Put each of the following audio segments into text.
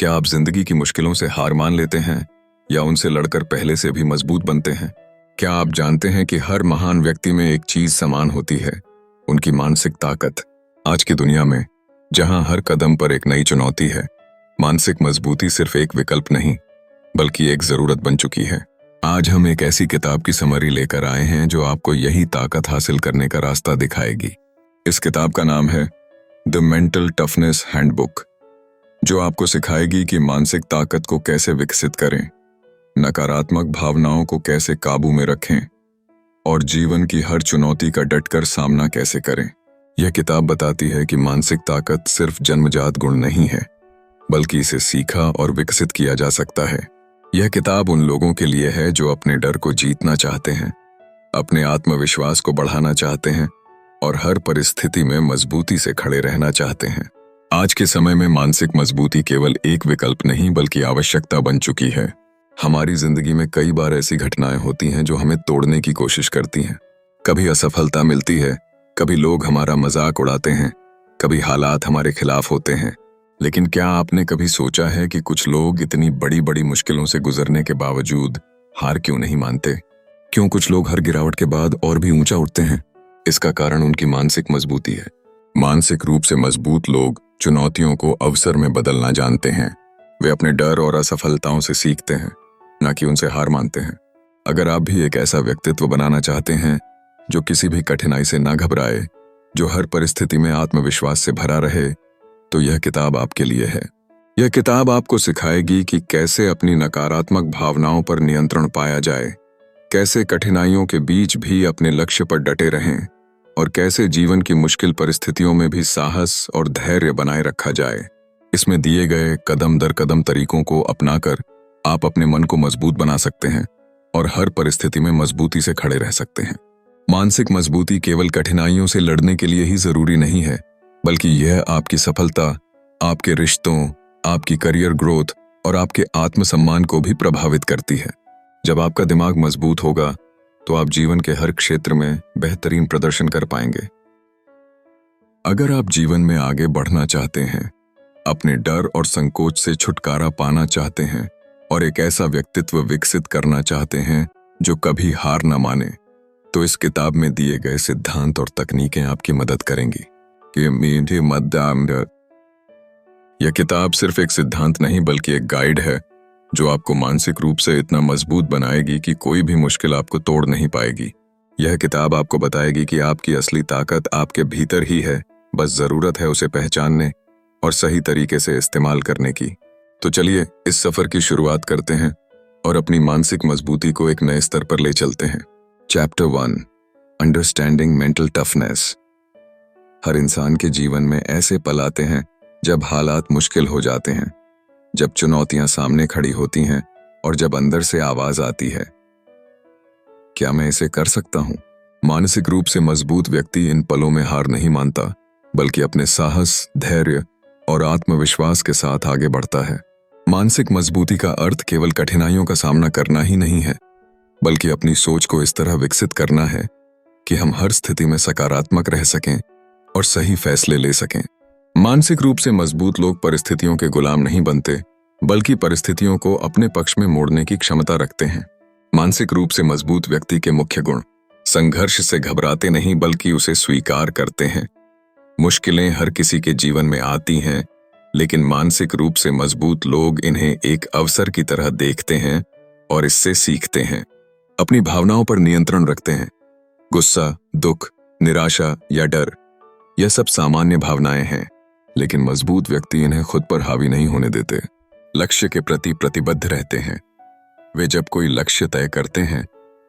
क्या आप जिंदगी की मुश्किलों से हार मान लेते हैं या उनसे लड़कर पहले से भी मजबूत बनते हैं? क्या आप जानते हैं कि हर महान व्यक्ति में एक चीज समान होती है, उनकी मानसिक ताकत। आज की दुनिया में जहां हर कदम पर एक नई चुनौती है, मानसिक मजबूती सिर्फ एक विकल्प नहीं बल्कि एक जरूरत बन चुकी है। आज हम एक ऐसी किताब की समरी लेकर आए हैं जो आपको यही ताकत हासिल करने का रास्ता दिखाएगी। इस किताब का नाम है द मेंटल टफनेस हैंडबुक, जो आपको सिखाएगी कि मानसिक ताकत को कैसे विकसित करें, नकारात्मक भावनाओं को कैसे काबू में रखें और जीवन की हर चुनौती का डटकर सामना कैसे करें। यह किताब बताती है कि मानसिक ताकत सिर्फ जन्मजात गुण नहीं है, बल्कि इसे सीखा और विकसित किया जा सकता है। यह किताब उन लोगों के लिए है जो अपने डर को जीतना चाहते हैं, अपने आत्मविश्वास को बढ़ाना चाहते हैं और हर परिस्थिति में मजबूती से खड़े रहना चाहते हैं। आज के समय में मानसिक मजबूती केवल एक विकल्प नहीं बल्कि आवश्यकता बन चुकी है। हमारी जिंदगी में कई बार ऐसी घटनाएं होती हैं जो हमें तोड़ने की कोशिश करती हैं। कभी असफलता मिलती है, कभी लोग हमारा मजाक उड़ाते हैं, कभी हालात हमारे खिलाफ होते हैं। लेकिन क्या आपने कभी सोचा है कि कुछ लोग इतनी बड़ी बड़ी मुश्किलों से गुजरने के बावजूद हार क्यों नहीं मानते? क्यों कुछ लोग हर गिरावट के बाद और भी ऊंचा उठते हैं? इसका कारण उनकी मानसिक मजबूती है। मानसिक रूप से मजबूत लोग चुनौतियों को अवसर में बदलना जानते हैं। वे अपने डर और असफलताओं से सीखते हैं, न कि उनसे हार मानते हैं। अगर आप भी एक ऐसा व्यक्तित्व बनाना चाहते हैं जो किसी भी कठिनाई से न घबराए, जो हर परिस्थिति में आत्मविश्वास से भरा रहे, तो यह किताब आपके लिए है। यह किताब आपको सिखाएगी कि कैसे अपनी नकारात्मक भावनाओं पर नियंत्रण पाया जाए, कैसे कठिनाइयों के बीच भी अपने लक्ष्य पर डटे रहें और कैसे जीवन की मुश्किल परिस्थितियों में भी साहस और धैर्य बनाए रखा जाए। इसमें दिए गए कदम दर कदम तरीकों को अपनाकर आप अपने मन को मजबूत बना सकते हैं और हर परिस्थिति में मजबूती से खड़े रह सकते हैं। मानसिक मजबूती केवल कठिनाइयों से लड़ने के लिए ही जरूरी नहीं है, बल्कि यह आपकी सफलता, आपके रिश्तों, आपकी करियर ग्रोथ और आपके आत्मसम्मान को भी प्रभावित करती है। जब आपका दिमाग मजबूत होगा तो आप जीवन के हर क्षेत्र में बेहतरीन प्रदर्शन कर पाएंगे। अगर आप जीवन में आगे बढ़ना चाहते हैं, अपने डर और संकोच से छुटकारा पाना चाहते हैं और एक ऐसा व्यक्तित्व विकसित करना चाहते हैं जो कभी हार न माने, तो इस किताब में दिए गए सिद्धांत और तकनीकें आपकी मदद करेंगी। यह किताब सिर्फ एक सिद्धांत नहीं बल्कि एक गाइड है जो आपको मानसिक रूप से इतना मजबूत बनाएगी कि कोई भी मुश्किल आपको तोड़ नहीं पाएगी। यह किताब आपको बताएगी कि आपकी असली ताकत आपके भीतर ही है, बस जरूरत है उसे पहचानने और सही तरीके से इस्तेमाल करने की। तो चलिए इस सफर की शुरुआत करते हैं और अपनी मानसिक मजबूती को एक नए स्तर पर ले चलते हैं। Chapter 1, understanding mental toughness. हर इंसान के जीवन में ऐसे पल आते हैं जब हालात मुश्किल हो जाते हैं, जब चुनौतियां सामने खड़ी होती हैं और जब अंदर से आवाज आती है, क्या मैं इसे कर सकता हूं? मानसिक रूप से मजबूत व्यक्ति इन पलों में हार नहीं मानता, बल्कि अपने साहस, धैर्य और आत्मविश्वास के साथ आगे बढ़ता है। मानसिक मजबूती का अर्थ केवल कठिनाइयों का सामना करना ही नहीं है, बल्कि अपनी सोच को इस तरह विकसित करना है कि हम हर स्थिति में सकारात्मक रह सकें और सही फैसले ले सकें। मानसिक रूप से मजबूत लोग परिस्थितियों के गुलाम नहीं बनते, बल्कि परिस्थितियों को अपने पक्ष में मोड़ने की क्षमता रखते हैं। मानसिक रूप से मजबूत व्यक्ति के मुख्य गुण: संघर्ष से घबराते नहीं बल्कि उसे स्वीकार करते हैं। मुश्किलें हर किसी के जीवन में आती हैं, लेकिन मानसिक रूप से मजबूत लोग इन्हें एक अवसर की तरह देखते हैं और इससे सीखते हैं। अपनी भावनाओं पर नियंत्रण रखते हैं। गुस्सा, दुख, निराशा या डर, यह सब सामान्य भावनाएं हैं, लेकिन मजबूत व्यक्ति इन्हें खुद पर हावी नहीं होने देते। लक्ष्य के प्रति प्रतिबद्ध रहते हैं। वे जब कोई लक्ष्य तय करते हैं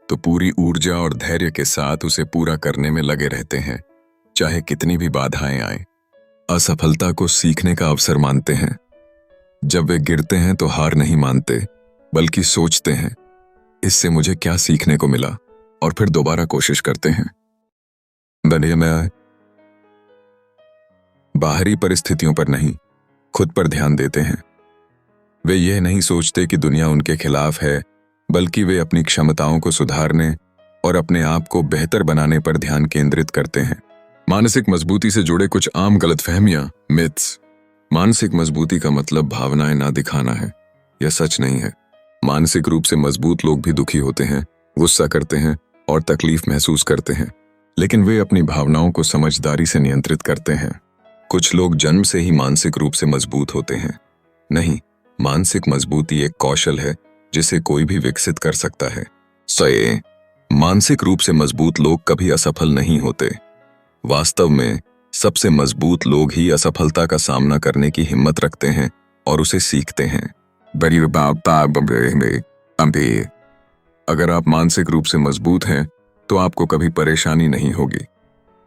तो पूरी ऊर्जा और धैर्य के साथ उसे पूरा करने में लगे रहते हैं, चाहे कितनी भी बाधाएं आएं। असफलता को सीखने का अवसर मानते हैं। जब वे गिरते हैं तो हार नहीं मानते, बल्कि सोचते हैं, इससे मुझे क्या सीखने को मिला, और फिर दोबारा कोशिश करते हैं। बाहरी परिस्थितियों पर नहीं, खुद पर ध्यान देते हैं। वे यह नहीं सोचते कि दुनिया उनके खिलाफ है, बल्कि वे अपनी क्षमताओं को सुधारने और अपने आप को बेहतर बनाने पर ध्यान केंद्रित करते हैं। मानसिक मजबूती से जुड़े कुछ आम गलतफहमियां, मिथ्स। मानसिक मजबूती का मतलब भावनाएं ना दिखाना है। यह सच नहीं है। मानसिक रूप से मजबूत लोग भी दुखी होते हैं, गुस्सा करते हैं और तकलीफ महसूस करते हैं, लेकिन वे अपनी भावनाओं को समझदारी से नियंत्रित करते हैं। कुछ लोग जन्म से ही मानसिक रूप से मजबूत होते हैं। नहीं, मानसिक मजबूती एक कौशल है जिसे कोई भी विकसित कर सकता है। सही, मानसिक रूप से मजबूत लोग कभी असफल नहीं होते। वास्तव में सबसे मजबूत लोग ही असफलता का सामना करने की हिम्मत रखते हैं और उसे सीखते हैं। अगर आप मानसिक रूप से मजबूत हैं तो आपको कभी परेशानी नहीं होगी।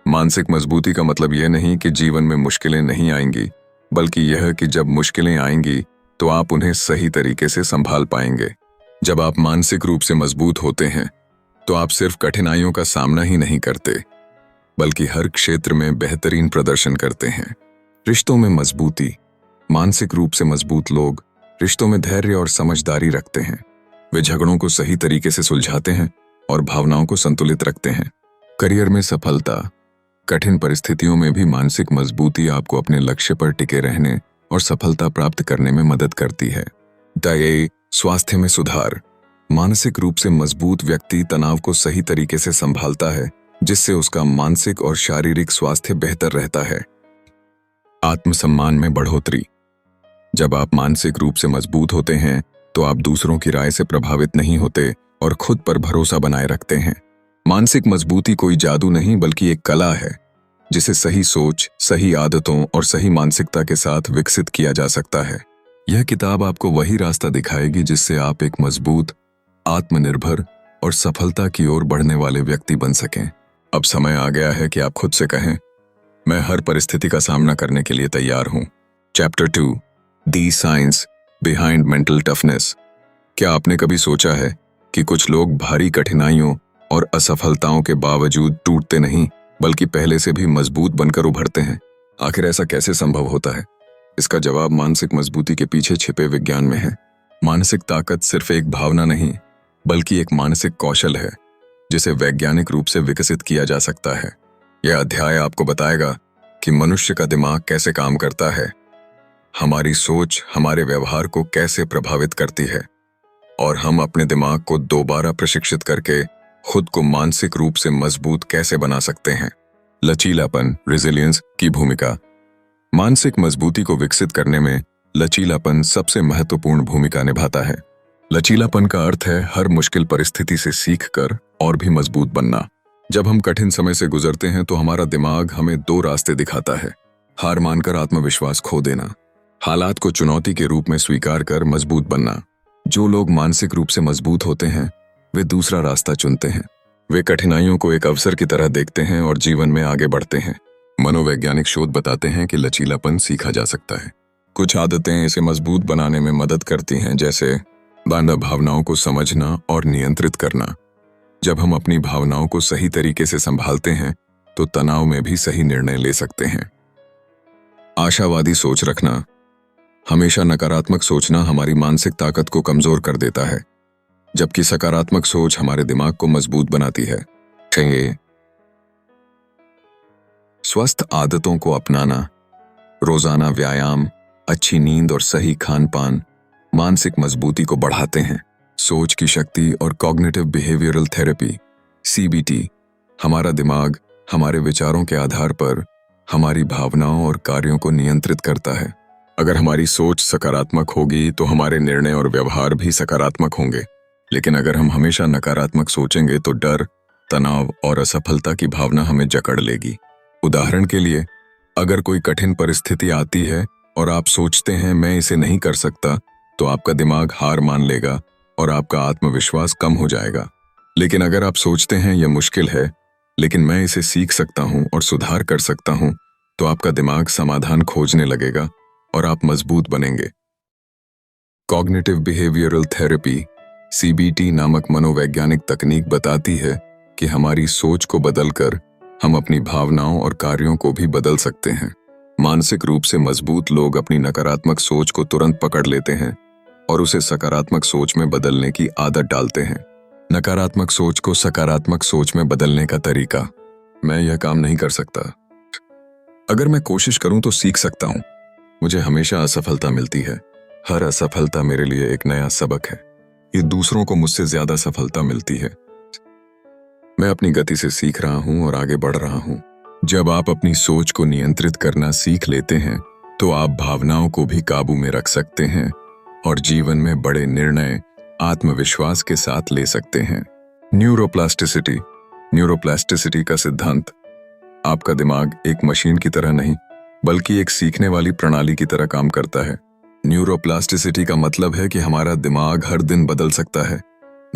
मानसिक मजबूती का मतलब यह नहीं कि जीवन में मुश्किलें नहीं आएंगी, बल्कि यह कि जब मुश्किलें आएंगी तो आप उन्हें सही तरीके से संभाल पाएंगे। जब आप मानसिक रूप से मजबूत होते हैं तो आप सिर्फ कठिनाइयों का सामना ही नहीं करते, बल्कि हर क्षेत्र में बेहतरीन प्रदर्शन करते हैं। रिश्तों में मजबूती। मानसिक रूप से मजबूत लोग रिश्तों में धैर्य और समझदारी रखते हैं। वे झगड़ों को सही तरीके से सुलझाते हैं और भावनाओं को संतुलित रखते हैं। करियर में सफलता। कठिन परिस्थितियों में भी मानसिक मजबूती आपको अपने लक्ष्य पर टिके रहने और सफलता प्राप्त करने में मदद करती है। स्वास्थ्य में सुधार। मानसिक रूप से मजबूत व्यक्ति तनाव को सही तरीके से संभालता है, जिससे उसका मानसिक और शारीरिक स्वास्थ्य बेहतर रहता है। आत्मसम्मान में बढ़ोतरी। जब आप मानसिक रूप से मजबूत होते हैं तो आप दूसरों की राय से प्रभावित नहीं होते और खुद पर भरोसा बनाए रखते हैं। मानसिक मजबूती कोई जादू नहीं, बल्कि एक कला है जिसे सही सोच, सही आदतों और सही मानसिकता के साथ विकसित किया जा सकता है। यह किताब आपको वही रास्ता दिखाएगी जिससे आप एक मजबूत, आत्मनिर्भर और सफलता की ओर बढ़ने वाले व्यक्ति बन सकें। अब समय आ गया है कि आप खुद से कहें, मैं हर परिस्थिति का सामना करने के लिए तैयार हूं। Chapter 2, the science behind mental toughness. क्या आपने कभी सोचा है कि कुछ लोग भारी कठिनाइयों और असफलताओं के बावजूद टूटते नहीं, बल्कि पहले से भी मजबूत बनकर उभरते हैं? आखिर ऐसा कैसे संभव होता है? इसका जवाब मानसिक मजबूती के पीछे छिपे विज्ञान में है। मानसिक ताकत सिर्फ एक भावना नहीं, बल्कि एक मानसिक कौशल है जिसे वैज्ञानिक रूप से विकसित किया जा सकता है। यह अध्याय आपको बताएगा कि मनुष्य का दिमाग कैसे काम करता है, हमारी सोच हमारे व्यवहार को कैसे प्रभावित करती है, और हम अपने दिमाग को दोबारा प्रशिक्षित करके खुद को मानसिक रूप से मजबूत कैसे बना सकते हैं। लचीलापन, रेजिलियंस की भूमिका। मानसिक मजबूती को विकसित करने में लचीलापन सबसे महत्वपूर्ण भूमिका निभाता है। लचीलापन का अर्थ है हर मुश्किल परिस्थिति से सीखकर और भी मजबूत बनना। जब हम कठिन समय से गुजरते हैं तो हमारा दिमाग हमें 2 रास्ते दिखाता है। हार मानकर आत्मविश्वास खो देना, हालात को चुनौती के रूप में स्वीकार कर मजबूत बनना। जो लोग मानसिक रूप से मजबूत होते हैं वे दूसरा रास्ता चुनते हैं। वे कठिनाइयों को एक अवसर की तरह देखते हैं और जीवन में आगे बढ़ते हैं। मनोवैज्ञानिक शोध बताते हैं कि लचीलापन सीखा जा सकता है। कुछ आदतें इसे मजबूत बनाने में मदद करती हैं, जैसे भावनाओं को समझना और नियंत्रित करना। जब हम अपनी भावनाओं को सही तरीके से संभालते हैं तो तनाव में भी सही निर्णय ले सकते हैं। आशावादी सोच रखना। हमेशा नकारात्मक सोचना हमारी मानसिक ताकत को कमजोर कर देता है, जबकि सकारात्मक सोच हमारे दिमाग को मजबूत बनाती है। स्वस्थ आदतों को अपनाना। रोजाना व्यायाम, अच्छी नींद और सही खान पान मानसिक मजबूती को बढ़ाते हैं। सोच की शक्ति और कॉग्निटिव बिहेवियरल थेरेपी CBT। हमारा दिमाग हमारे विचारों के आधार पर हमारी भावनाओं और कार्यों को नियंत्रित करता है। अगर हमारी सोच सकारात्मक होगी तो हमारे निर्णय और व्यवहार भी सकारात्मक होंगे, लेकिन अगर हम हमेशा नकारात्मक सोचेंगे तो डर, तनाव और असफलता की भावना हमें जकड़ लेगी। उदाहरण के लिए, अगर कोई कठिन परिस्थिति आती है और आप सोचते हैं मैं इसे नहीं कर सकता, तो आपका दिमाग हार मान लेगा और आपका आत्मविश्वास कम हो जाएगा। लेकिन अगर आप सोचते हैं यह मुश्किल है, लेकिन मैं इसे सीख सकता हूं और सुधार कर सकता हूं, तो आपका दिमाग समाधान खोजने लगेगा और आप मजबूत बनेंगे। कॉग्निटिव बिहेवियरल थेरेपी CBT नामक मनोवैज्ञानिक तकनीक बताती है कि हमारी सोच को बदलकर हम अपनी भावनाओं और कार्यों को भी बदल सकते हैं। मानसिक रूप से मजबूत लोग अपनी नकारात्मक सोच को तुरंत पकड़ लेते हैं और उसे सकारात्मक सोच में बदलने की आदत डालते हैं। नकारात्मक सोच को सकारात्मक सोच में बदलने का तरीका। मैं यह काम नहीं कर सकता, अगर मैं कोशिश करूं तो सीख सकता हूं। मुझे हमेशा असफलता मिलती है। हर असफलता मेरे लिए एक नया सबक है। ये दूसरों को मुझसे ज्यादा सफलता मिलती है। मैं अपनी गति से सीख रहा हूं और आगे बढ़ रहा हूं। जब आप अपनी सोच को नियंत्रित करना सीख लेते हैं तो आप भावनाओं को भी काबू में रख सकते हैं और जीवन में बड़े निर्णय आत्मविश्वास के साथ ले सकते हैं। न्यूरोप्लास्टिसिटी। न्यूरोप्लास्टिसिटी का सिद्धांत, आपका दिमाग एक मशीन की तरह नहीं बल्कि एक सीखने वाली प्रणाली की तरह काम करता है। न्यूरोप्लास्टिसिटी का मतलब है कि हमारा दिमाग हर दिन बदल सकता है,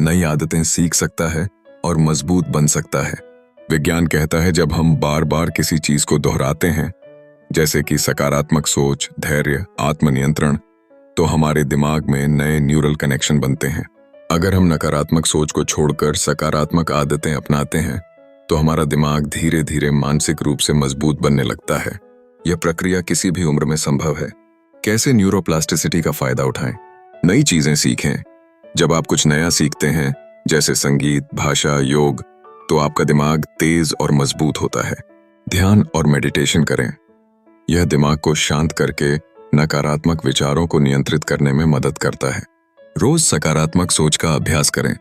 नई आदतें सीख सकता है और मजबूत बन सकता है। विज्ञान कहता है जब हम बार बार किसी चीज को दोहराते हैं, जैसे कि सकारात्मक सोच, धैर्य, आत्मनियंत्रण, तो हमारे दिमाग में नए न्यूरल कनेक्शन बनते हैं। अगर हम नकारात्मक सोच को छोड़कर सकारात्मक आदतें अपनाते हैं तो हमारा दिमाग धीरे धीरे मानसिक रूप से मजबूत बनने लगता है। यह प्रक्रिया किसी भी उम्र में संभव है। कैसे न्यूरोप्लास्टिसिटी का फायदा उठाएं? नई चीजें सीखें। जब आप कुछ नया सीखते हैं, जैसे संगीत, भाषा, योग, तो आपका दिमाग तेज और मजबूत होता है। ध्यान और मेडिटेशन करें। यह दिमाग को शांत करके नकारात्मक विचारों को नियंत्रित करने में मदद करता है। रोज सकारात्मक सोच का अभ्यास करें।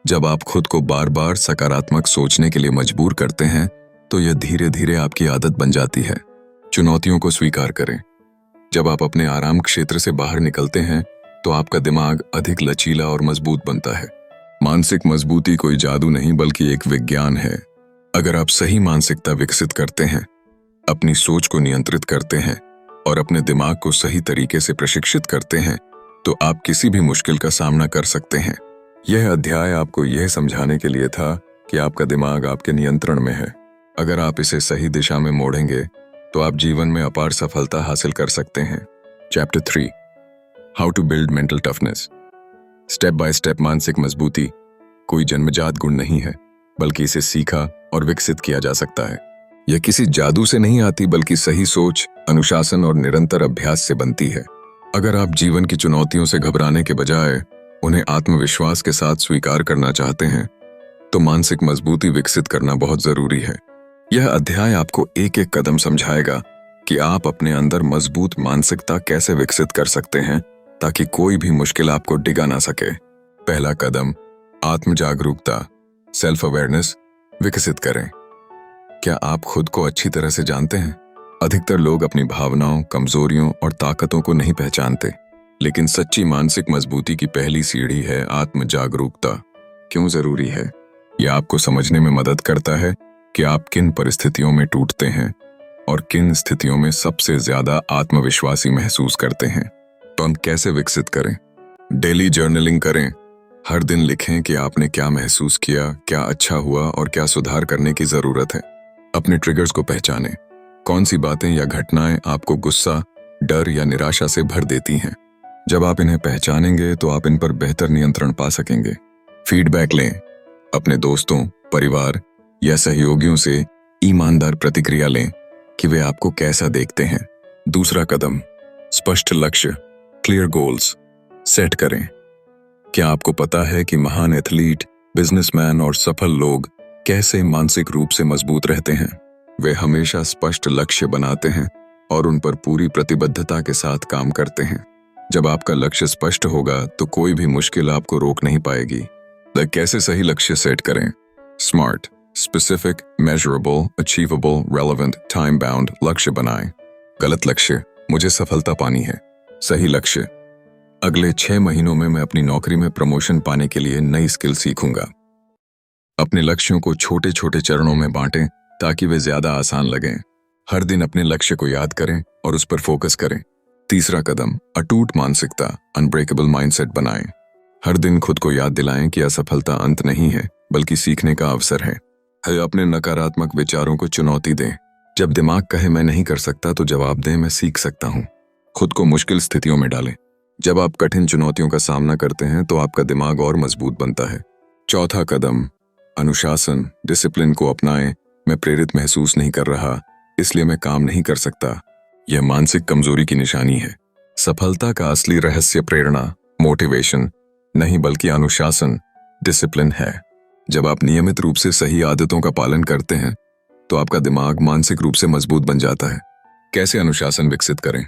जब आप खुद को बार बार सकारात्मक सोचने के लिए मजबूर करते हैं तो यह धीरे धीरे आपकी आदत बन जाती है। चुनौतियों को स्वीकार करें। जब आप अपने आराम क्षेत्र से बाहर निकलते हैं तो आपका दिमाग अधिक लचीला और मजबूत बनता है। मानसिक मजबूती कोई जादू नहीं बल्कि एक विज्ञान है। अगर आप सही मानसिकता विकसित करते हैं, अपनी सोच को नियंत्रित करते हैं और अपने दिमाग को सही तरीके से प्रशिक्षित करते हैं तो आप किसी भी मुश्किल का सामना कर सकते हैं। यह अध्याय आपको यह समझाने के लिए था कि आपका दिमाग आपके नियंत्रण में है। अगर आप इसे सही दिशा में मोड़ेंगे तो आप जीवन में अपार सफलता हासिल कर सकते हैं। Chapter 3, how to build mental toughness. Step by step मानसिक मजबूती कोई जन्मजात गुण नहीं है, बल्कि इसे सीखा और विकसित किया जा सकता है। यह किसी जादू से नहीं आती बल्कि सही सोच, अनुशासन और निरंतर अभ्यास से बनती है। अगर आप जीवन की चुनौतियों से घबराने के बजाय उन्हें आत्मविश्वास के साथ स्वीकार करना चाहते हैं तो मानसिक मजबूती विकसित करना बहुत जरूरी है। यह अध्याय आपको एक एक कदम समझाएगा कि आप अपने अंदर मजबूत मानसिकता कैसे विकसित कर सकते हैं ताकि कोई भी मुश्किल आपको डिगा ना सके। पहला कदम, आत्म जागरूकता, सेल्फ अवेयरनेस विकसित करें। क्या आप खुद को अच्छी तरह से जानते हैं? अधिकतर लोग अपनी भावनाओं, कमजोरियों और ताकतों को नहीं पहचानते, लेकिन सच्ची मानसिक मजबूती की पहली सीढ़ी है आत्म जागरूकता। क्यों जरूरी है? यह आपको समझने में मदद करता है कि आप किन परिस्थितियों में टूटते हैं और किन स्थितियों में सबसे ज्यादा आत्मविश्वासी महसूस करते हैं। तो हम कैसे विकसित करें? डेली जर्नलिंग करें। हर दिन लिखें कि आपने क्या महसूस किया, क्या अच्छा हुआ और क्या सुधार करने की जरूरत है। अपने ट्रिगर्स को पहचानें। कौन सी बातें या घटनाएं आपको गुस्सा, डर या निराशा से भर देती हैं। जब आप इन्हें पहचानेंगे तो आप इन पर बेहतर नियंत्रण पा सकेंगे। फीडबैक लें। अपने दोस्तों, परिवार या सहयोगियों से ईमानदार प्रतिक्रिया लें कि वे आपको कैसा देखते हैं। दूसरा कदम, स्पष्ट लक्ष्य, क्लियर गोल्स सेट करें। क्या आपको पता है कि महान एथलीट, बिजनेसमैन और सफल लोग कैसे मानसिक रूप से मजबूत रहते हैं? वे हमेशा स्पष्ट लक्ष्य बनाते हैं और उन पर पूरी प्रतिबद्धता के साथ काम करते हैं। जब आपका लक्ष्य स्पष्ट होगा तो कोई भी मुश्किल आपको रोक नहीं पाएगी। कैसे सही लक्ष्य सेट करें? Smart, specific, measurable, achievable, relevant, time bound लक्ष्य बनाएं। गलत लक्ष्य, मुझे सफलता पानी है। सही लक्ष्य, अगले 6 महीनों में मैं अपनी नौकरी में प्रमोशन पाने के लिए नई स्किल सीखूंगा। अपने लक्ष्यों को छोटे छोटे चरणों में बांटें ताकि वे ज्यादा आसान लगें। हर दिन अपने लक्ष्य को याद करें और उस पर फोकस करें। तीसरा कदम, अटूट मानसिकता, अनब्रेकेबल माइंडसेट बनाएं। हर दिन खुद को याद दिलाएं कि असफलता अंत नहीं है बल्कि सीखने का अवसर है। अपने नकारात्मक विचारों को चुनौती दें। जब दिमाग कहे मैं नहीं कर सकता तो जवाब दें मैं सीख सकता हूं। खुद को मुश्किल स्थितियों में डालें। जब आप कठिन चुनौतियों का सामना करते हैं तो आपका दिमाग और मजबूत बनता है। चौथा कदम, अनुशासन, डिसिप्लिन को अपनाएं। मैं प्रेरित महसूस नहीं कर रहा इसलिए मैं काम नहीं कर सकता। यह मानसिक कमजोरी की निशानी है। सफलता का असली रहस्य प्रेरणा, मोटिवेशन नहीं बल्कि अनुशासन, डिसिप्लिन है। जब आप नियमित रूप से सही आदतों का पालन करते हैं तो आपका दिमाग मानसिक रूप से मजबूत बन जाता है। कैसे अनुशासन विकसित करें?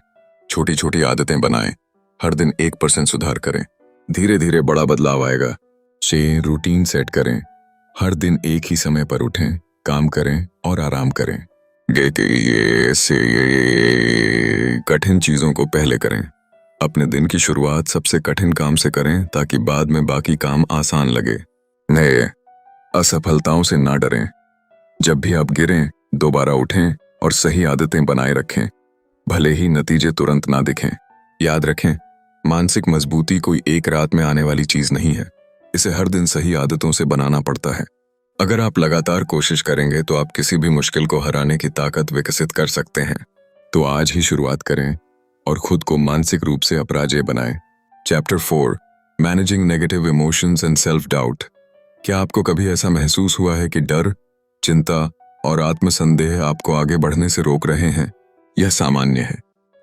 छोटी छोटी आदतें बनाएं, हर दिन 1% सुधार करें, धीरे धीरे बड़ा बदलाव आएगा। 6 रूटीन सेट करें, हर दिन एक ही समय पर उठें, काम करें और आराम करें। ये कठिन चीजों को पहले करें। अपने दिन की शुरुआत सबसे कठिन काम से करें ताकि बाद में बाकी काम आसान लगे। नए असफलताओं से ना डरें। जब भी आप गिरें, दोबारा उठें और सही आदतें बनाए रखें, भले ही नतीजे तुरंत ना दिखें। याद रखें, मानसिक मजबूती कोई एक रात में आने वाली चीज नहीं है, इसे हर दिन सही आदतों से बनाना पड़ता है। अगर आप लगातार कोशिश करेंगे तो आप किसी भी मुश्किल को हराने की ताकत विकसित कर सकते हैं। तो आज ही शुरुआत करें और खुद को मानसिक रूप से अपराजेय बनाएं। Chapter 4, managing negative emotions and self doubt. क्या आपको कभी ऐसा महसूस हुआ है कि डर, चिंता और आत्मसंदेह आपको आगे बढ़ने से रोक रहे हैं? यह सामान्य है,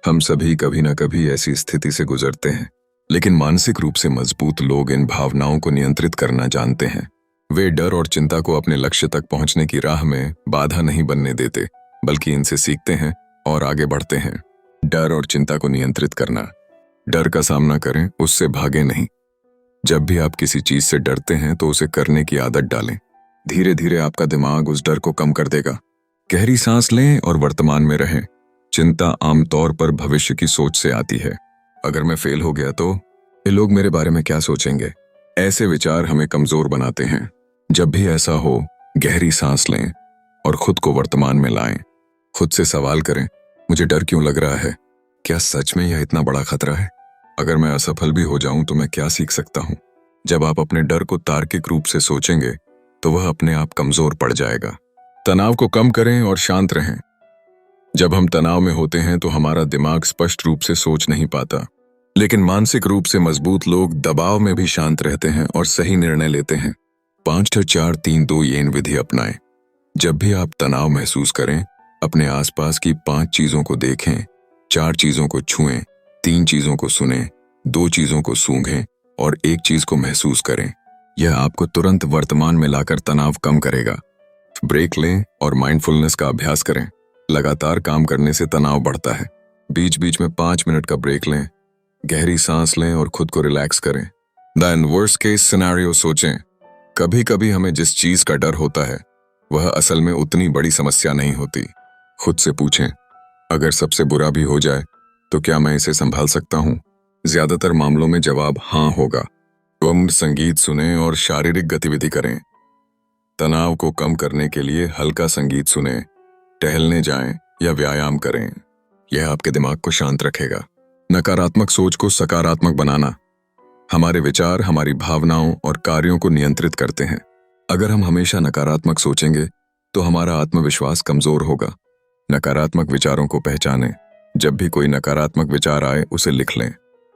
हम सभी कभी ना कभी ऐसी स्थिति से गुजरते हैं। लेकिन मानसिक रूप से मजबूत लोग इन भावनाओं को नियंत्रित करना जानते हैं। वे डर और चिंता को अपने लक्ष्य तक पहुंचने की राह में बाधा नहीं बनने देते, बल्कि इनसे सीखते हैं और आगे बढ़ते हैं। डर और चिंता को नियंत्रित करना। डर का सामना करें, उससे भागे नहीं। जब भी आप किसी चीज से डरते हैं तो उसे करने की आदत डालें। धीरे धीरे आपका दिमाग उस डर को कम कर देगा। गहरी सांस लें और वर्तमान में रहें। चिंता आमतौर पर भविष्य की सोच से आती है। अगर मैं फेल हो गया तो ये लोग मेरे बारे में क्या सोचेंगे? ऐसे विचार हमें कमजोर बनाते हैं। जब भी ऐसा हो, गहरी सांस लें और खुद को वर्तमान में लाएं। खुद से सवाल करें, मुझे डर क्यों लग रहा है? क्या सच में यह इतना बड़ा खतरा है? अगर मैं असफल भी हो जाऊं तो मैं क्या सीख सकता हूं? जब आप अपने डर को तार्किक रूप से सोचेंगे तो वह अपने आप कमजोर पड़ जाएगा। तनाव को कम करें और शांत रहें। जब हम तनाव में होते हैं तो हमारा दिमाग स्पष्ट रूप से सोच नहीं पाता, लेकिन मानसिक रूप से मजबूत लोग दबाव में भी शांत रहते हैं और सही निर्णय लेते हैं। 5-4-3-2 येन विधि अपनाएं। जब भी आप तनाव महसूस करें, अपने आसपास की 5 चीजों को देखें, 4 चीजों को छुएं, 3 चीजों को सुनें, 2 चीजों को सूंघें और 1 चीज को महसूस करें। यह आपको तुरंत वर्तमान में लाकर तनाव कम करेगा। ब्रेक लें और माइंडफुलनेस का अभ्यास करें। लगातार काम करने से तनाव बढ़ता है। बीच बीच में 5 मिनट का ब्रेक लें, गहरी सांस लें और खुद को रिलैक्स करें। देन वर्स्ट केस सिनेरियो सोचें। कभी कभी हमें जिस चीज का डर होता है वह असल में उतनी बड़ी समस्या नहीं होती। खुद से पूछें, अगर सबसे बुरा भी हो जाए तो क्या मैं इसे संभाल सकता हूं? ज्यादातर मामलों में जवाब हाँ होगा। संगीत सुनें और शारीरिक गतिविधि करें। तनाव को कम करने के लिए हल्का संगीत सुनें, टहलने जाएं या व्यायाम करें। यह आपके दिमाग को शांत रखेगा। नकारात्मक सोच को सकारात्मक बनाना। हमारे विचार हमारी भावनाओं और कार्यों को नियंत्रित करते हैं। अगर हम हमेशा नकारात्मक सोचेंगे तो हमारा आत्मविश्वास कमजोर होगा। नकारात्मक विचारों को पहचानें। जब भी कोई नकारात्मक विचार आए उसे लिख लें।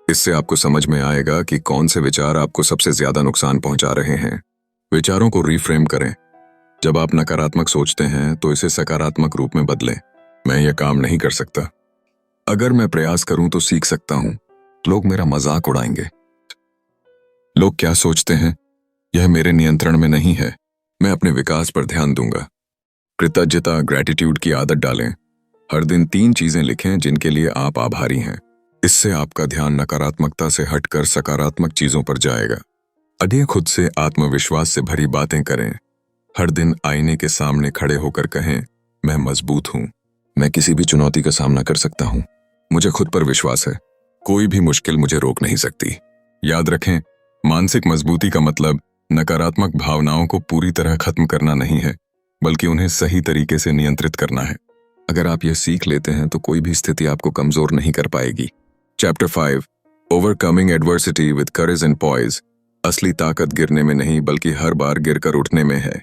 इससे आपको समझ में आएगा कि कौन से विचार आपको सबसे ज्यादा नुकसान पहुंचा रहे हैं। विचारों को रिफ्रेम करें। जब आप नकारात्मक सोचते हैं तो इसे सकारात्मक रूप में बदलें। मैं यह काम नहीं कर सकता, अगर मैं प्रयास करूं तो सीख सकता हूं। लोग मेरा मजाक उड़ाएंगे। लोग क्या सोचते हैं यह मेरे नियंत्रण में नहीं है। मैं अपने विकास पर ध्यान दूंगा। कृतज्ञता, ग्रैटिट्यूड की आदत डालें। हर दिन 3 चीजें लिखें जिनके लिए आप आभारी हैं। इससे आपका ध्यान नकारात्मकता से हटकर सकारात्मक चीजों पर जाएगा। अधिक खुद से आत्मविश्वास से भरी बातें करें। हर दिन आईने के सामने खड़े होकर कहें, मैं मजबूत हूं, मैं किसी भी चुनौती का सामना कर सकता हूं, मुझे खुद पर विश्वास है, कोई भी मुश्किल मुझे रोक नहीं सकती। याद रखें, मानसिक मजबूती का मतलब नकारात्मक भावनाओं को पूरी तरह खत्म करना नहीं है, बल्कि उन्हें सही तरीके से नियंत्रित करना है। अगर आप यह सीख लेते हैं तो कोई भी स्थिति आपको कमजोर नहीं कर पाएगी। Chapter 5, overcoming adversity with courage and poise. असली ताकत गिरने में नहीं बल्कि हर बार गिरकर उठने में है।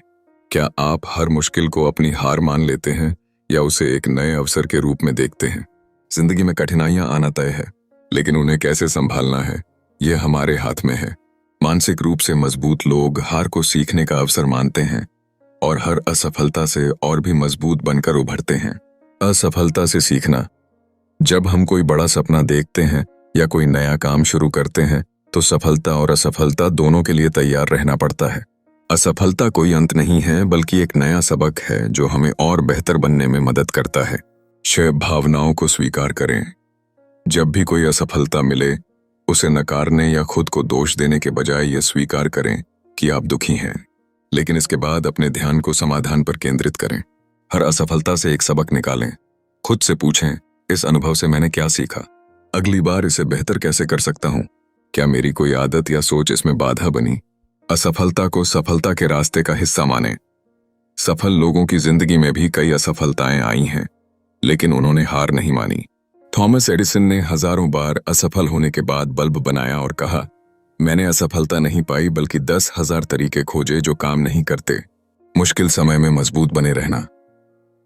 क्या आप हर मुश्किल को अपनी हार मान लेते हैं या उसे एक नए अवसर के रूप में देखते हैं? जिंदगी में कठिनाइयां आना तय है, लेकिन उन्हें कैसे संभालना है यह हमारे हाथ में है। मानसिक रूप से मजबूत लोग हार को सीखने का अवसर मानते हैं और हर असफलता से और भी मजबूत बनकर उभरते हैं। असफलता से सीखना। जब हम कोई बड़ा सपना देखते हैं या कोई नया काम शुरू करते हैं तो सफलता और असफलता दोनों के लिए तैयार रहना पड़ता है। असफलता कोई अंत नहीं है बल्कि एक नया सबक है जो हमें और बेहतर बनने में मदद करता है। भावनाओं को स्वीकार करें। जब भी कोई असफलता मिले, उसे नकारने या खुद को दोष देने के बजाय यह स्वीकार करें कि आप दुखी हैं, लेकिन इसके बाद अपने ध्यान को समाधान पर केंद्रित करें। हर असफलता से एक सबक निकालें। खुद से पूछें, इस अनुभव से मैंने क्या सीखा? अगली बार इसे बेहतर कैसे कर सकता हूं? क्या मेरी कोई आदत या सोच इसमें बाधा बनी? असफलता को सफलता के रास्ते का हिस्सा मानें। सफल लोगों की जिंदगी में भी कई असफलताएं आई हैं, लेकिन उन्होंने हार नहीं मानी। थॉमस एडिसन ने हजारों बार असफल होने के बाद बल्ब बनाया और कहा, मैंने असफलता नहीं पाई बल्कि 10,000 तरीके खोजे जो काम नहीं करते। मुश्किल समय में मजबूत बने रहना।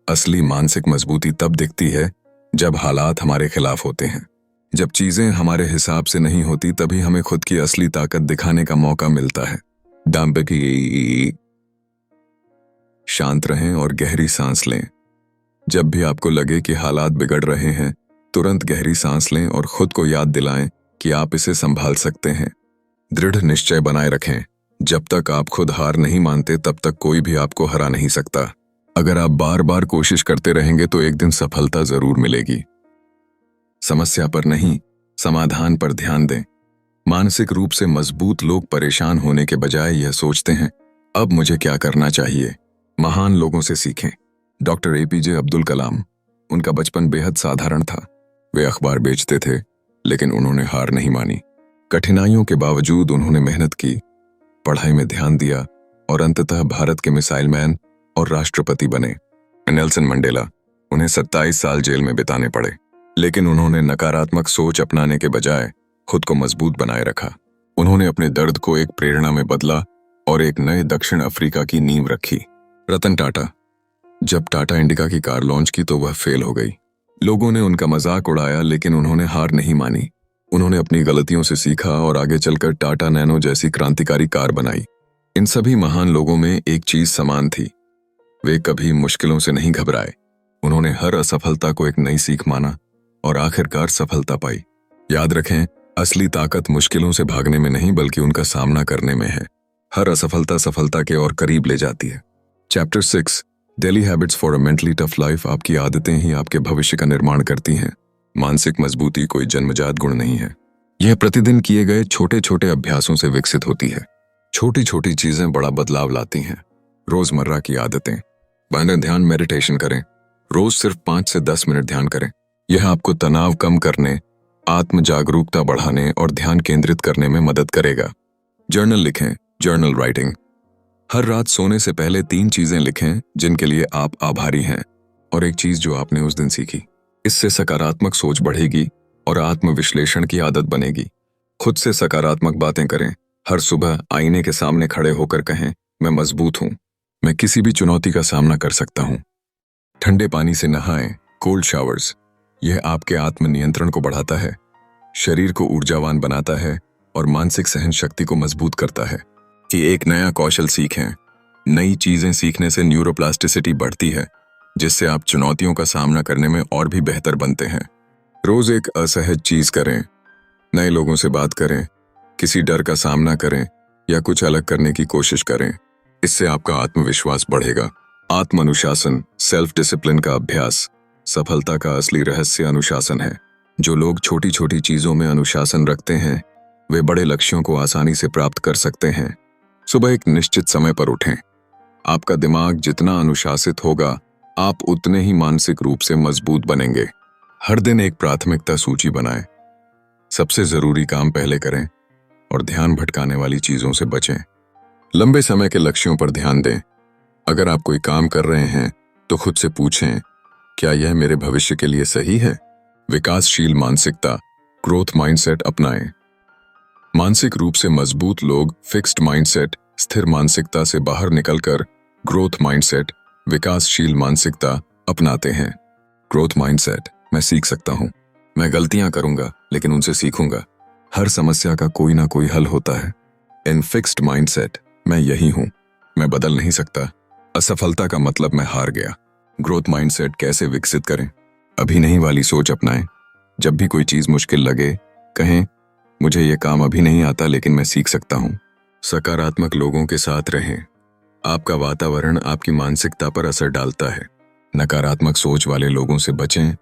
असली मानसिक मजबूती तब दिखती है जब हालात हमारे खिलाफ होते हैं। जब चीजें हमारे हिसाब से नहीं होती, तभी हमें खुद की असली ताकत दिखाने का मौका मिलता है। शांत रहें और गहरी सांस लें। जब भी आपको लगे कि हालात बिगड़ रहे हैं, तुरंत गहरी सांस लें और खुद को याद दिलाएं कि आप इसे संभाल सकते हैं। दृढ़ निश्चय बनाए रखें। जब तक आप खुद हार नहीं मानते, तब तक कोई भी आपको हरा नहीं सकता। अगर आप बार बार कोशिश करते रहेंगे तो एक दिन सफलता जरूर मिलेगी। समस्या पर नहीं, समाधान पर ध्यान दें। मानसिक रूप से मजबूत लोग परेशान होने के बजाय यह सोचते हैं, अब मुझे क्या करना चाहिए। महान लोगों से सीखें। Doctor APJ Abdul Kalam. उनका बचपन बेहद साधारण था। वे अखबार बेचते थे, लेकिन उन्होंने हार नहीं मानी। कठिनाइयों के बावजूद उन्होंने मेहनत की, पढ़ाई में ध्यान दिया और अंततः भारत के मिसाइल मैन और राष्ट्रपति बने। Nelson Mandela. उन्हें 27 साल जेल में बिताने पड़े, लेकिन उन्होंने नकारात्मक सोच अपनाने के बजाय खुद को मजबूत बनाए रखा। उन्होंने अपने दर्द को एक प्रेरणा में बदला और एक नए दक्षिण अफ्रीका की नींव रखी। रतन टाटा। जब टाटा इंडिका की कार लॉन्च की तो वह फेल हो गई। लोगों ने उनका मजाक उड़ाया, लेकिन उन्होंने हार नहीं मानी। उन्होंने अपनी गलतियों से सीखा और आगे चलकर टाटा नैनो जैसी क्रांतिकारी कार बनाई। इन सभी महान लोगों में एक चीज समान थी, वे कभी मुश्किलों से नहीं घबराए। उन्होंने हर असफलता को एक नई सीख माना और आखिरकार सफलता पाई। याद रखें, असली ताकत मुश्किलों से भागने में नहीं बल्कि उनका सामना करने में है। हर असफलता सफलता के और करीब ले जाती है। Chapter 6, daily habits for a mentally tough life. आपकी आदतें ही आपके भविष्य का निर्माण करती हैं। मानसिक मजबूती कोई जन्मजात गुण नहीं है, यह प्रतिदिन किए गए छोटे छोटे अभ्यासों से विकसित होती है। छोटी छोटी चीजें बड़ा बदलाव लाती हैं। रोजमर्रा की आदतें। मानव ध्यान मेडिटेशन करें। रोज सिर्फ 5 से 10 मिनट ध्यान करें। यह आपको तनाव कम करने, आत्म जागरूकता बढ़ाने और ध्यान केंद्रित करने में मदद करेगा। जर्नल लिखें। Journal writing. हर रात सोने से पहले 3 चीजें लिखें जिनके लिए आप आभारी हैं और एक चीज जो आपने उस दिन सीखी। इससे सकारात्मक सोच बढ़ेगी और आत्मविश्लेषण की आदत बनेगी। खुद से सकारात्मक बातें करें। हर सुबह आईने के सामने खड़े होकर कहें, मैं मजबूत हूं, मैं किसी भी चुनौती का सामना कर सकता हूं। ठंडे पानी से नहाएं। Cold showers. यह आपके आत्म नियंत्रण को बढ़ाता है, शरीर को ऊर्जावान बनाता है और मानसिक सहन शक्ति को मजबूत करता है। कि एक नया कौशल सीखें। नई चीजें सीखने से न्यूरोप्लास्टिसिटी बढ़ती है, जिससे आप चुनौतियों का सामना करने में और भी बेहतर बनते हैं। रोज एक असहज चीज करें। नए लोगों से बात करें, किसी डर का सामना करें या कुछ अलग करने की कोशिश करें। इससे आपका आत्मविश्वास बढ़ेगा। आत्म अनुशासन, सेल्फ डिसिप्लिन का अभ्यास। सफलता का असली रहस्य अनुशासन है। जो लोग छोटी छोटी चीजों में अनुशासन रखते हैं, वे बड़े लक्ष्यों को आसानी से प्राप्त कर सकते हैं। सुबह एक निश्चित समय पर उठें। आपका दिमाग जितना अनुशासित होगा, आप उतने ही मानसिक रूप से मजबूत बनेंगे। हर दिन एक प्राथमिकता सूची बनाएं। सबसे जरूरी काम पहले करें और ध्यान भटकाने वाली चीजों से बचें। लंबे समय के लक्ष्यों पर ध्यान दें। अगर आप कोई काम कर रहे हैं तो खुद से पूछें, क्या यह मेरे भविष्य के लिए सही है? विकासशील मानसिकता, ग्रोथ माइंडसेट अपनाएं। मानसिक रूप से मजबूत लोग फिक्स्ड माइंडसेट, स्थिर मानसिकता से बाहर निकलकर ग्रोथ माइंडसेट, विकासशील मानसिकता अपनाते हैं। ग्रोथ माइंडसेट, मैं सीख सकता हूं, मैं गलतियां करूंगा लेकिन उनसे सीखूंगा। हर समस्या का कोई ना कोई हल होता है। इन फिक्स्ड माइंडसेट, मैं यही हूं, मैं बदल नहीं सकता। असफलता का मतलब मैं हार गया। ग्रोथ माइंडसेट कैसे विकसित करें? अभी नहीं वाली सोच अपनाएं। जब भी कोई चीज मुश्किल लगे, कहें, मुझे यह काम अभी नहीं आता लेकिन मैं सीख सकता हूं। सकारात्मक लोगों के साथ रहें। आपका वातावरण आपकी मानसिकता पर असर डालता है। नकारात्मक सोच वाले लोगों से बचें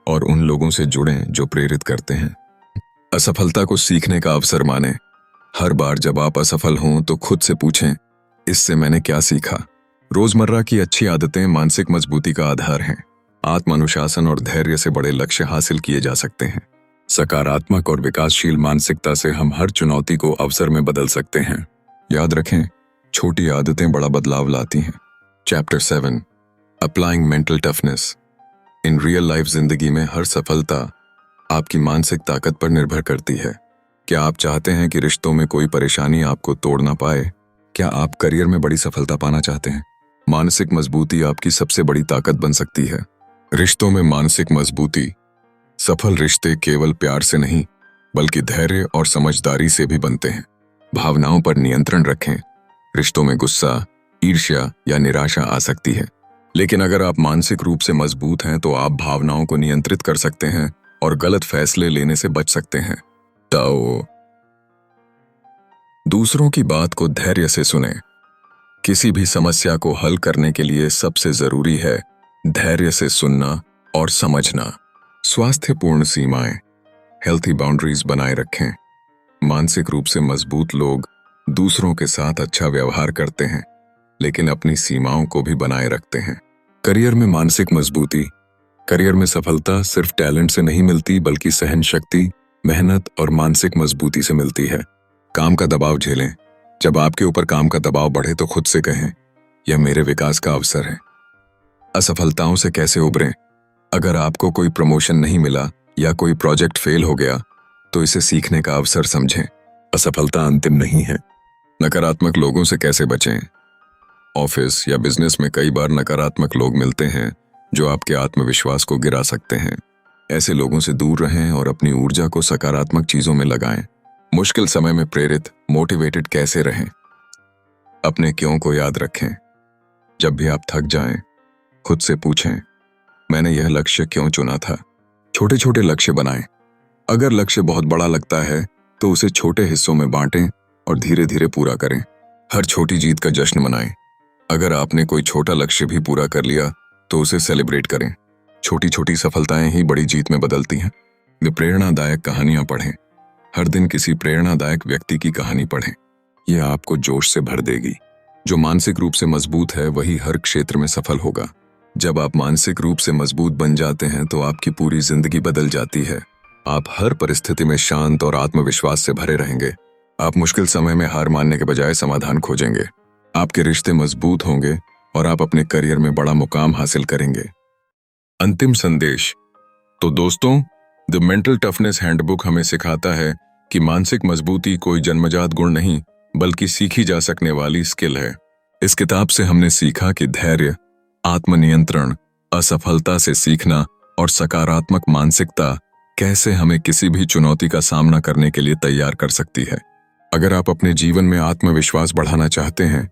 और उन लोगों से जुड़ें जो प्रेरित करते हैं। असफलता को सीखने का अवसर माने। हर बार जब आप असफल हों तो खुद से पूछें, इससे मैंने क्या सीखा। रोजमर्रा की अच्छी आदतें मानसिक मजबूती का आधार हैं। आत्म अनुशासन और धैर्य से बड़े लक्ष्य हासिल किए जा सकते हैं। सकारात्मक और विकासशील मानसिकता से हम हर चुनौती को अवसर में बदल सकते हैं। याद रखें, छोटी आदतें बड़ा बदलाव लाती हैं। Chapter 7, applying mental toughness. In real life जिंदगी में हर सफलता आपकी मानसिक ताकत पर निर्भर करती है। क्या आप चाहते हैं कि रिश्तों में कोई परेशानी आपको तोड़ ना पाए? क्या आप करियर में बड़ी सफलता पाना चाहते हैं? मानसिक मजबूती आपकी सबसे बड़ी ताकत बन सकती है। रिश्तों में मानसिक मजबूती। सफल रिश्ते केवल प्यार से नहीं, बल्कि धैर्य और समझदारी से भी बनते हैं। भावनाओं पर नियंत्रण रखें। रिश्तों में गुस्सा, ईर्ष्या या निराशा आ सकती है, लेकिन अगर आप मानसिक रूप से मजबूत हैं तो आप भावनाओं को नियंत्रित कर सकते हैं और गलत फैसले लेने से बच सकते हैं। ताओ, दूसरों की बात को धैर्य से सुनें। किसी भी समस्या को हल करने के लिए सबसे जरूरी है धैर्य से सुनना और समझना। स्वास्थ्यपूर्ण सीमाएं, हेल्थी बाउंड्रीज बनाए रखें। मानसिक रूप से मजबूत लोग दूसरों के साथ अच्छा व्यवहार करते हैं, लेकिन अपनी सीमाओं को भी बनाए रखते हैं। करियर में मानसिक मजबूती। करियर में सफलता सिर्फ टैलेंट से नहीं मिलती, बल्कि सहन शक्ति, मेहनत और मानसिक मजबूती से मिलती है। काम का दबाव झेलें। जब आपके ऊपर काम का दबाव बढ़े तो खुद से कहें, यह मेरे विकास का अवसर है। असफलताओं से कैसे उबरें? अगर आपको कोई प्रमोशन नहीं मिला या कोई प्रोजेक्ट फेल हो गया तो इसे सीखने का अवसर समझें। असफलता अंतिम नहीं है। नकारात्मक लोगों से कैसे बचें? ऑफिस या बिजनेस में कई बार नकारात्मक लोग मिलते हैं जो आपके आत्मविश्वास को गिरा सकते हैं। ऐसे लोगों से दूर रहें और अपनी ऊर्जा को सकारात्मक चीजों में लगाएं। मुश्किल समय में प्रेरित, मोटिवेटेड कैसे रहें? अपने क्यों को याद रखें। जब भी आप थक जाएं, खुद से पूछें, मैंने यह लक्ष्य क्यों चुना था? छोटे छोटे लक्ष्य बनाएं। अगर लक्ष्य बहुत बड़ा लगता है तो उसे छोटे हिस्सों में बांटें और धीरे धीरे पूरा करें। हर छोटी जीत का जश्न मनाएं। अगर आपने कोई छोटा लक्ष्य भी पूरा कर लिया तो उसे सेलिब्रेट करें। छोटी छोटी सफलताएं ही बड़ी जीत में बदलती हैं। वे प्रेरणादायक कहानियां पढ़ें। हर दिन किसी प्रेरणादायक व्यक्ति की कहानी पढ़ें। यह आपको जोश से भर देगी। जो मानसिक रूप से मजबूत है वही हर क्षेत्र में सफल होगा। जब आप मानसिक रूप से मजबूत बन जाते हैं तो आपकी पूरी जिंदगी बदल जाती है। आप हर परिस्थिति में शांत और आत्मविश्वास से भरे रहेंगे। आप मुश्किल समय में हार मानने के बजाय समाधान खोजेंगे। आपके रिश्ते मजबूत होंगे और आप अपने करियर में बड़ा मुकाम हासिल करेंगे। अंतिम संदेश। तो दोस्तों, द मेंटल टफनेस हैंडबुक हमें सिखाता है कि मानसिक मजबूती कोई जन्मजात गुण नहीं, बल्कि सीखी जा सकने वाली स्किल है। इस किताब से हमने सीखा कि धैर्य, आत्मनियंत्रण, असफलता से सीखना और सकारात्मक मानसिकता कैसे हमें किसी भी चुनौती का सामना करने के लिए तैयार कर सकती है। अगर आप अपने जीवन में आत्मविश्वास बढ़ाना चाहते हैं,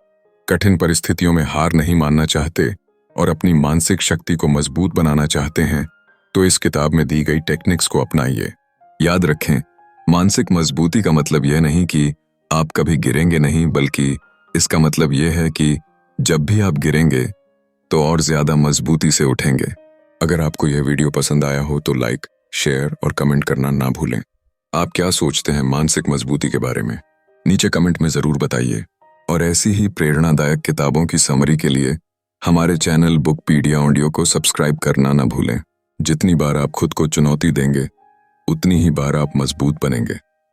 कठिन परिस्थितियों में हार नहीं मानना चाहते और अपनी मानसिक शक्ति को मजबूत बनाना चाहते हैं, तो इस किताब में दी गई टेक्निक्स को अपनाइए। याद रखें, मानसिक मजबूती का मतलब यह नहीं कि आप कभी गिरेंगे नहीं, बल्कि इसका मतलब यह है कि जब भी आप गिरेंगे तो और ज्यादा मजबूती से उठेंगे। अगर आपको यह वीडियो पसंद आया हो तो लाइक, शेयर और कमेंट करना ना भूलें। आप क्या सोचते हैं मानसिक मजबूती के बारे में? नीचे कमेंट में जरूर बताइए। और ऐसी ही प्रेरणादायक किताबों की समरी के लिए हमारे चैनल बुकपीडिया ऑडियो को सब्सक्राइब करना ना भूलें। जितनी बार आप खुद को चुनौती देंगे, उतनी ही बार आप मजबूत बनेंगे।